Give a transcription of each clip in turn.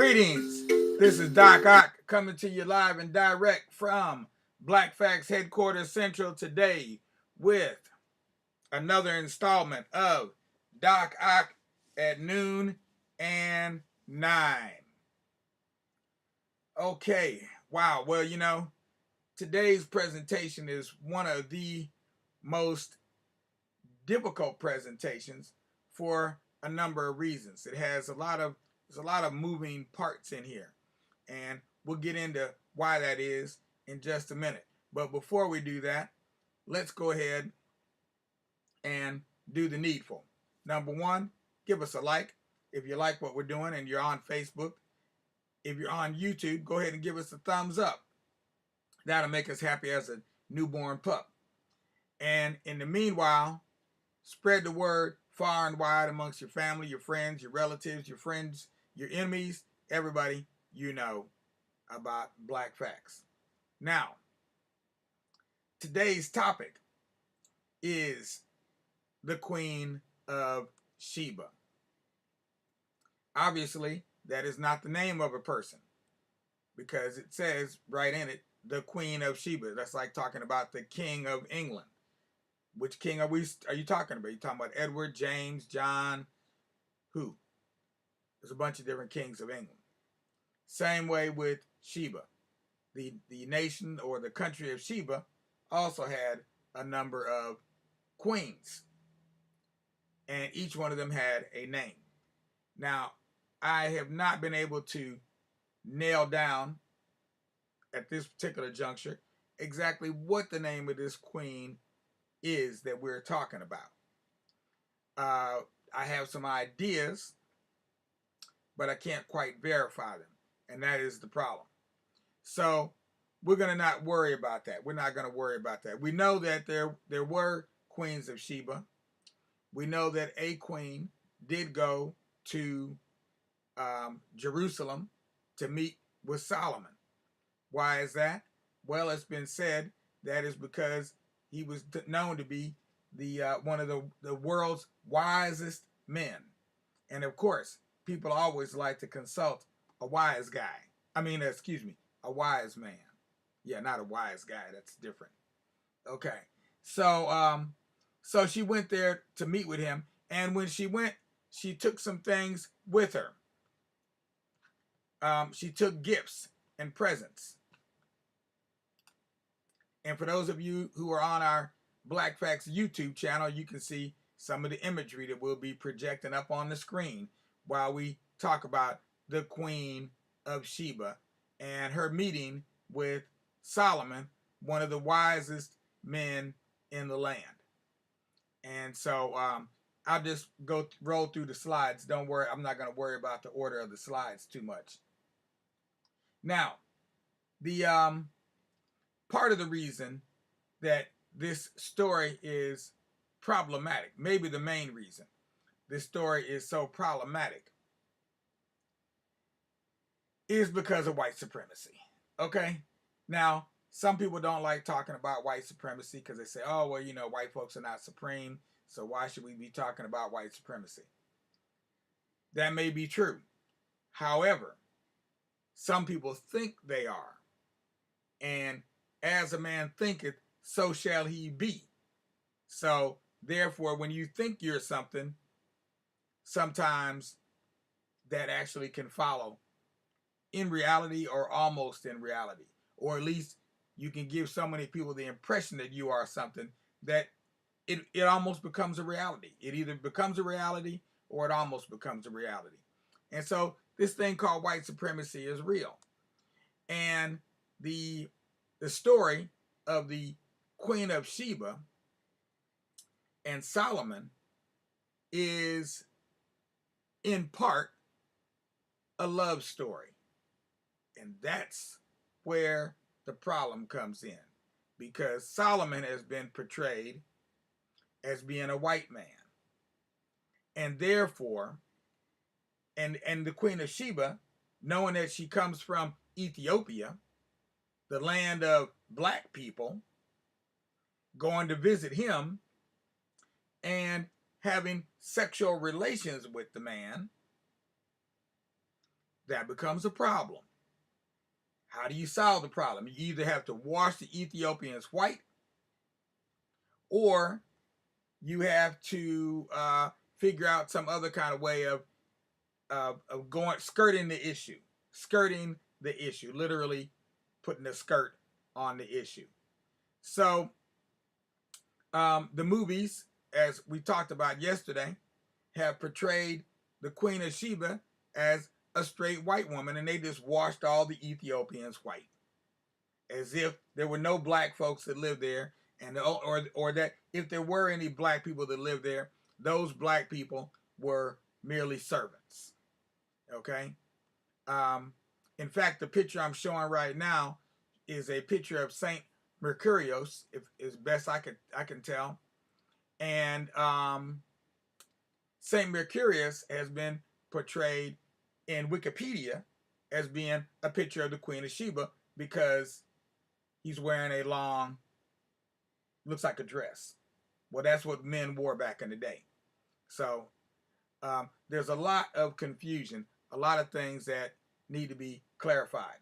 Greetings. This is Doc Ock coming to you live and direct from Black Facts Headquarters Central today with another installment of Doc Ock at noon and 9. Okay, wow. Well, today's presentation is one of the most difficult presentations for a number of reasons. It has there's a lot of moving parts in here, and we'll get into why that is in just a minute. But before we do that, let's go ahead and do the needful. Number one, give us a like if you like what we're doing and you're on Facebook. If you're on YouTube, go ahead and give us a thumbs up. That'll make us happy as a newborn pup. And in the meanwhile, spread the word far and wide amongst your family, your friends, your relatives, your friends, your enemies, everybody you know about Black Facts. Now, today's topic is the Queen of Sheba. Obviously, that is not the name of a person because it says right in it, the Queen of Sheba. That's like talking about the King of England. Which king are you talking about? You talking about Edward, James, John? Who? There's a bunch of different kings of England. Same way with Sheba. The nation or the country of Sheba also had a number of queens. And each one of them had a name. Now, I have not been able to nail down at this particular juncture exactly what the name of this queen is that we're talking about. I have some ideas, but I can't quite verify them, and that is the problem. So we're going to not worry about that. We're not going to worry about that. We know that there were queens of Sheba. We know that a queen did go to Jerusalem to meet with Solomon. Why is that? Well, it's been said that is because he was known to be the one of the world's wisest men. And of course, people always like to consult a wise guy. A wise man. Yeah, not a wise guy. That's different. Okay. So so she went there to meet with him, and when she went, she took some things with her. She took gifts and presents. And for those of you who are on our Black Facts YouTube channel, you can see some of the imagery that we'll be projecting up on the screen while we talk about the Queen of Sheba and her meeting with Solomon, one of the wisest men in the land. And so I'll just roll through the slides. Don't worry, I'm not going to worry about the order of the slides too much. Now, the part of the reason that this story is problematic, maybe the main reason this story is so problematic, is because of white supremacy. Okay? Now, some people don't like talking about white supremacy because they say, oh, well, white folks are not supreme, so why should we be talking about white supremacy? That may be true. However, some people think they are. And as a man thinketh, so shall he be. So, therefore, when you think you're something, sometimes that actually can follow in reality or almost in reality. Or at least you can give so many people the impression that you are something that it almost becomes a reality. It either becomes a reality or it almost becomes a reality. And so this thing called white supremacy is real. And the story of the Queen of Sheba and Solomon is in part a love story. And that's where the problem comes in, because Solomon has been portrayed as being a white man. And therefore, and the Queen of Sheba, knowing that she comes from Ethiopia, the land of black people, going to visit him and having sexual relations with the man, That becomes a problem. How do you solve the problem? You either have to wash the Ethiopians white, or you have to figure out some other kind of way of skirting the issue, literally putting a skirt on the issue. So the movies, as we talked about yesterday, have portrayed the Queen of Sheba as a straight white woman, and they just washed all the Ethiopians white, as if there were no black folks that lived there, and or that if there were any black people that lived there, those black people were merely servants. Okay. In fact, the picture I'm showing right now is a picture of Saint Mercurius, if as best I can tell, and Saint Mercurius has been portrayed in Wikipedia as being a picture of the Queen of Sheba because he's wearing a long, looks like a dress. Well, that's what men wore back in the day. So there's a lot of confusion, a lot of things that need to be clarified.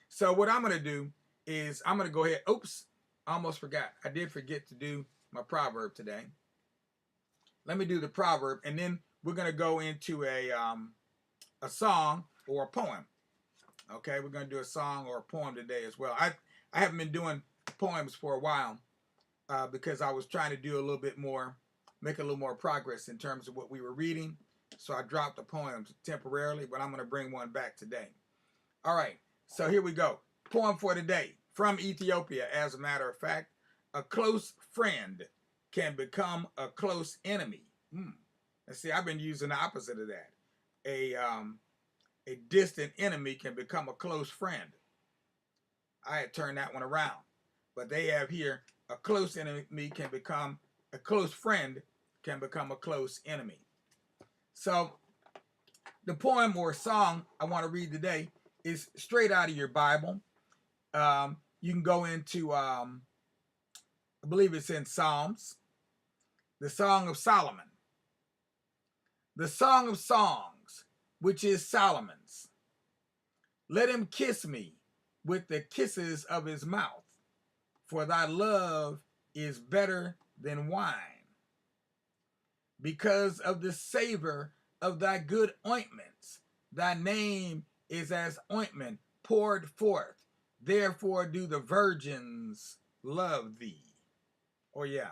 So what I'm going to do is I'm going to go ahead. Oops, I almost forgot. I did forget to do my proverb today. Let me do the proverb, and then we're going to go into a song or a poem. Okay, we're going to do a song or a poem today as well. I haven't been doing poems for a while because I was trying to do a little bit more, make a little more progress in terms of what we were reading. So I dropped the poems temporarily, but I'm going to bring one back today. All right, so here we go. Poem for today from Ethiopia. As a matter of fact, a close friend can become a close enemy. And see, I've been using the opposite of that. A distant enemy can become a close friend. I had turned that one around. But they have here, a close enemy can become, a close friend can become a close enemy. So the poem or song I want to read today is straight out of your Bible. You can go into, I believe it's in Psalms, the Song of Solomon. The Song of Songs, which is Solomon's. Let him kiss me with the kisses of his mouth, for thy love is better than wine. Because of the savor of thy good ointments, thy name is as ointment poured forth. Therefore do the virgins love thee. Oh yeah,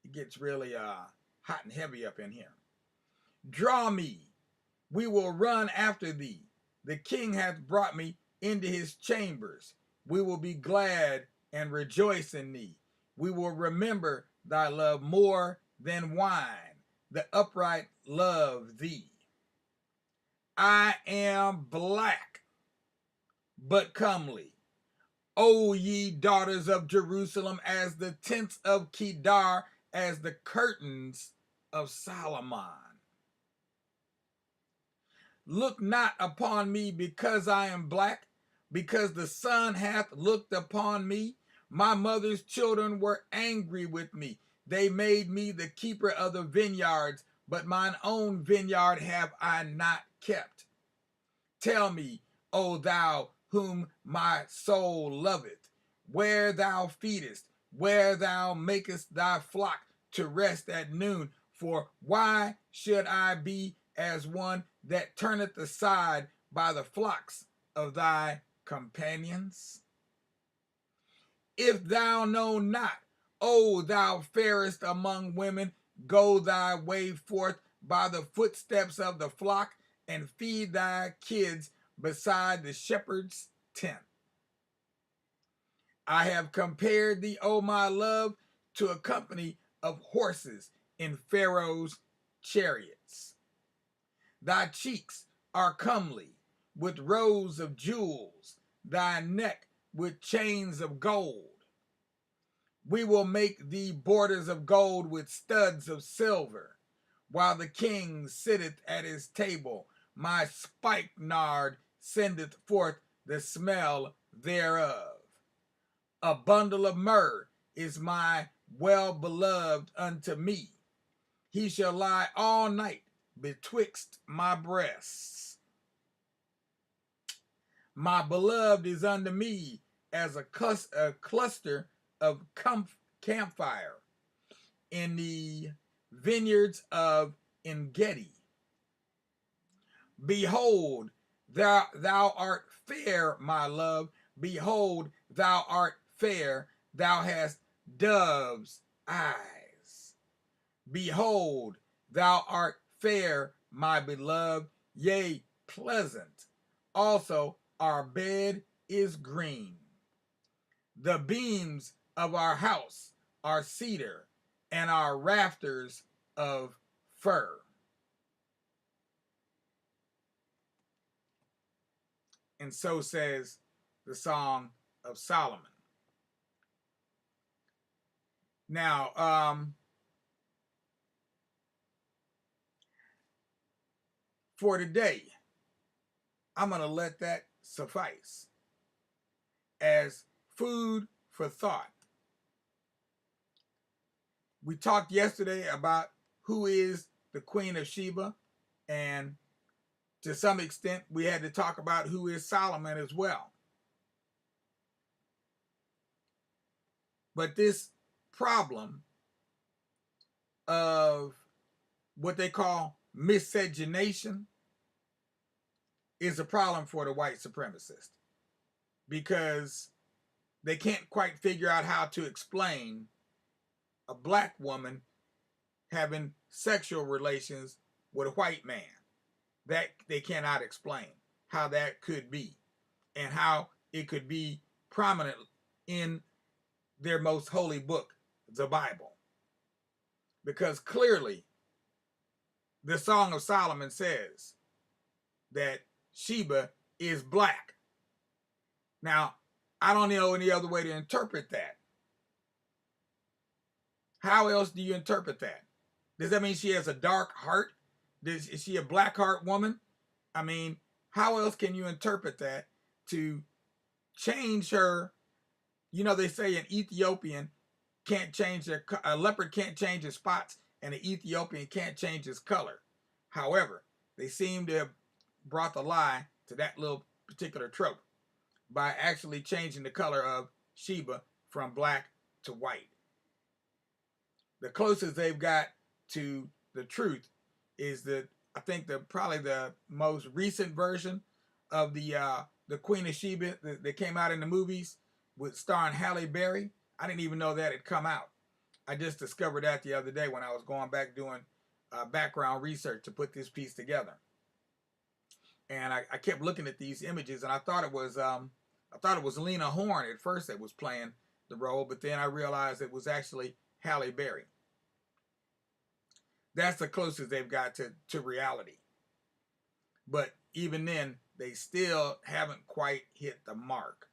it gets really hot and heavy up in here. Draw me, we will run after thee. The king hath brought me into his chambers. We will be glad and rejoice in thee. We will remember thy love more than wine. The upright love thee. I am black, but comely. O ye daughters of Jerusalem, as the tents of Kedar, as the curtains of Solomon. Look not upon me because I am black, because the sun hath looked upon me. My mother's children were angry with me. They made me the keeper of the vineyards, but mine own vineyard have I not kept. Tell me, O thou whom my soul loveth, where thou feedest, where thou makest thy flock to rest at noon. For why should I be as one that turneth aside by the flocks of thy companions? If thou know not, O thou fairest among women, go thy way forth by the footsteps of the flock, and feed thy kids beside the shepherd's tent. I have compared thee, O my love, to a company of horses in Pharaoh's chariots. Thy cheeks are comely, with rows of jewels, thy neck with chains of gold. We will make thee borders of gold with studs of silver. While the king sitteth at his table, my spikenard sendeth forth the smell thereof. A bundle of myrrh is my well-beloved unto me. He shall lie all night betwixt my breasts. My beloved is unto me as a cluster of campfire in the vineyards of Engedi. Behold, thou art fair, my love. Behold, thou art fair. Thou hast dove's eyes. Behold, thou art fair, my beloved, yea, pleasant. Also, our bed is green. The beams of our house are cedar, and our rafters of fir. And so says the Song of Solomon. Now, for today, I'm going to let that suffice as food for thought. We talked yesterday about who is the Queen of Sheba, and to some extent, we had to talk about who is Solomon as well. But this problem of what they call miscegenation is a problem for the white supremacists, because they can't quite figure out how to explain a black woman having sexual relations with a white man. That they cannot explain how that could be, and how it could be prominent in their most holy book, the Bible. Because clearly, the Song of Solomon says that Sheba is black. Now, I don't know any other way to interpret that. How else do you interpret that? Does that mean she has a dark heart? Is she a black heart woman? I mean, how else can you interpret that to change her? You know, they say an Ethiopian can't change a leopard can't change his spots, and an Ethiopian can't change his color. However, they seem to have brought the lie to that little particular trope by actually changing the color of Sheba from black to white. The closest they've got to the truth is that I think probably the most recent version of the Queen of Sheba that came out in the movies with starring Halle Berry. I didn't even know that had come out. I just discovered that the other day when I was going back doing background research to put this piece together. And I kept looking at these images, and I thought it was Lena Horne at first that was playing the role, but then I realized it was actually Halle Berry. That's the closest they've got to reality. But even then, they still haven't quite hit the mark.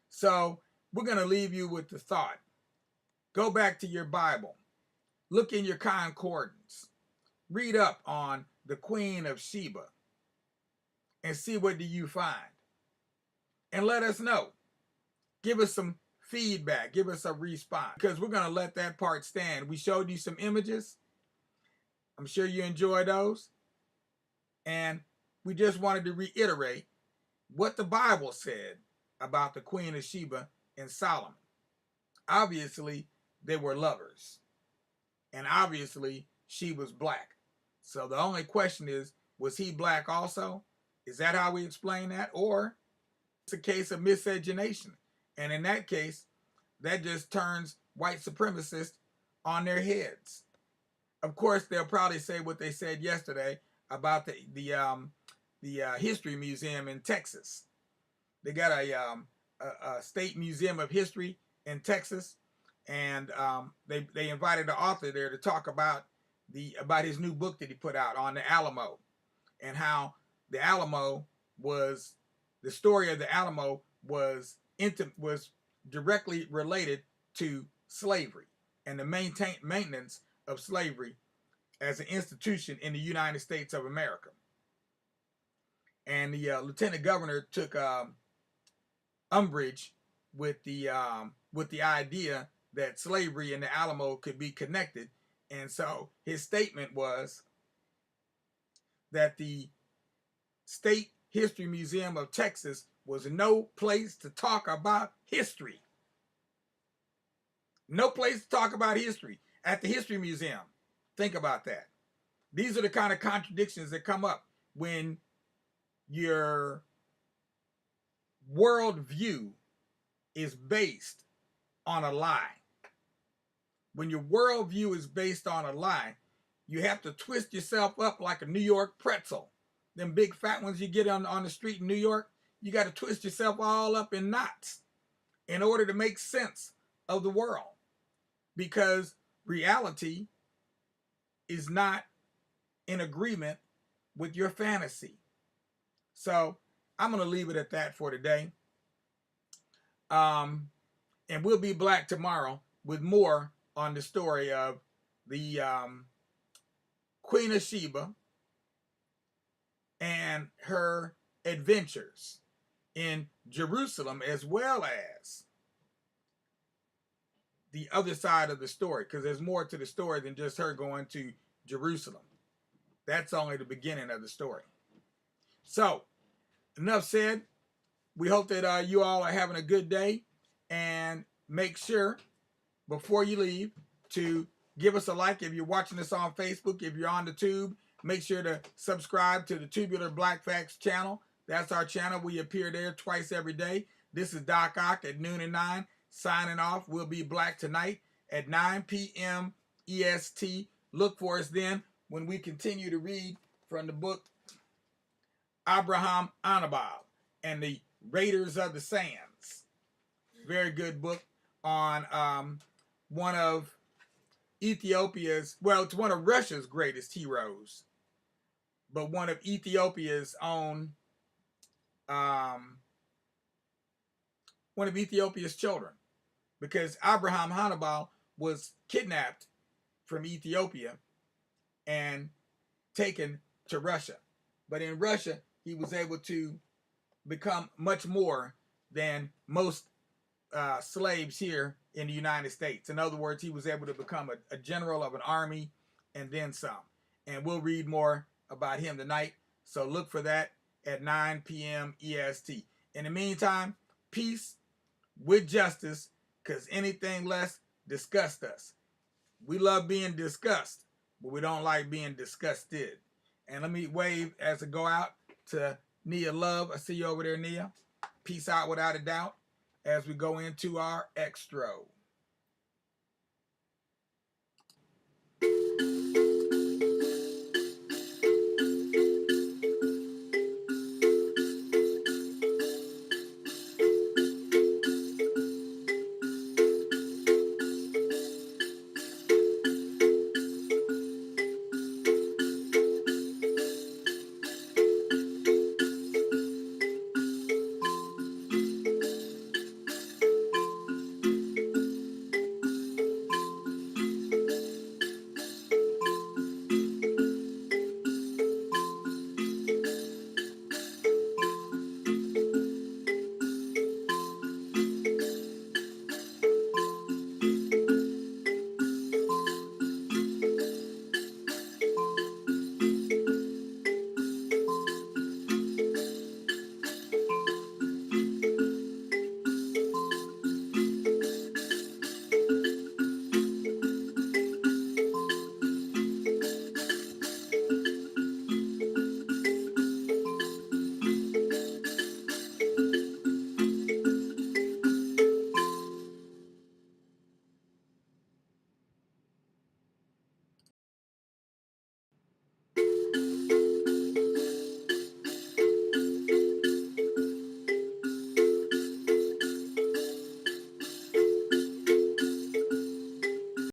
So we're going to leave you with the thought. Go back to your Bible. Look in your concordance. Read up on the Queen of Sheba and see what do you find. And let us know. Give us some feedback. Give us a response, because we're going to let that part stand. We showed you some images. I'm sure you enjoy those. And we just wanted to reiterate what the Bible said about the Queen of Sheba and Solomon. Obviously, they were lovers. And obviously, she was black. So the only question is, was he black also? Is that how we explain that? Or it's a case of miscegenation. And in that case, that just turns white supremacists on their heads. Of course, they'll probably say what they said yesterday about the History Museum in Texas. They got a state museum of history in Texas, and they invited the author there to talk about his new book that he put out on the Alamo, and how the Alamo was the story of the Alamo was directly related to slavery and the maintenance of slavery as an institution in the United States of America. And the lieutenant governor took umbrage with the idea that slavery and the Alamo could be connected, and so his statement was that the state History Museum of Texas was no place to talk about history. No place to talk about history at the History Museum. Think about that. These are the kind of contradictions that come up when your worldview is based on a lie. When your worldview is based on a lie, you have to twist yourself up like a New York pretzel. Them big fat ones you get on the street in New York, you got to twist yourself all up in knots in order to make sense of the world. Because reality is not in agreement with your fantasy. So I'm going to leave it at that for today. And we'll be back tomorrow with more on the story of the Queen of Sheba and her adventures in Jerusalem, as well as the other side of the story, because there's more to the story than just her going to Jerusalem. That's only the beginning of the story. So, enough said. We hope that you all are having a good day, and make sure before you leave to give us a like if you're watching this on Facebook. If you're on the tube, make sure to subscribe to the Tubular Black Facts channel. That's our channel. We appear there twice every day. This is Doc Ock at noon and 9, signing off. We'll be black tonight at 9 p.m. EST. Look for us then when we continue to read from the book Abraham Anabal and the Raiders of the Sands. Very good book on one of Ethiopia's, well, it's one of Russia's greatest heroes, but one of Ethiopia's own, one of Ethiopia's children, because Abraham Hannibal was kidnapped from Ethiopia and taken to Russia. But in Russia, he was able to become much more than most slaves here in the United States. In other words, he was able to become a general of an army and then some. And we'll read more about him tonight. So look for that at 9 p.m. EST. In the meantime, peace with justice, because anything less disgusts us. We love being discussed, but we don't like being disgusted. And let me wave as I go out to Nia Love. I see you over there, Nia. Peace out without a doubt as we go into our extra.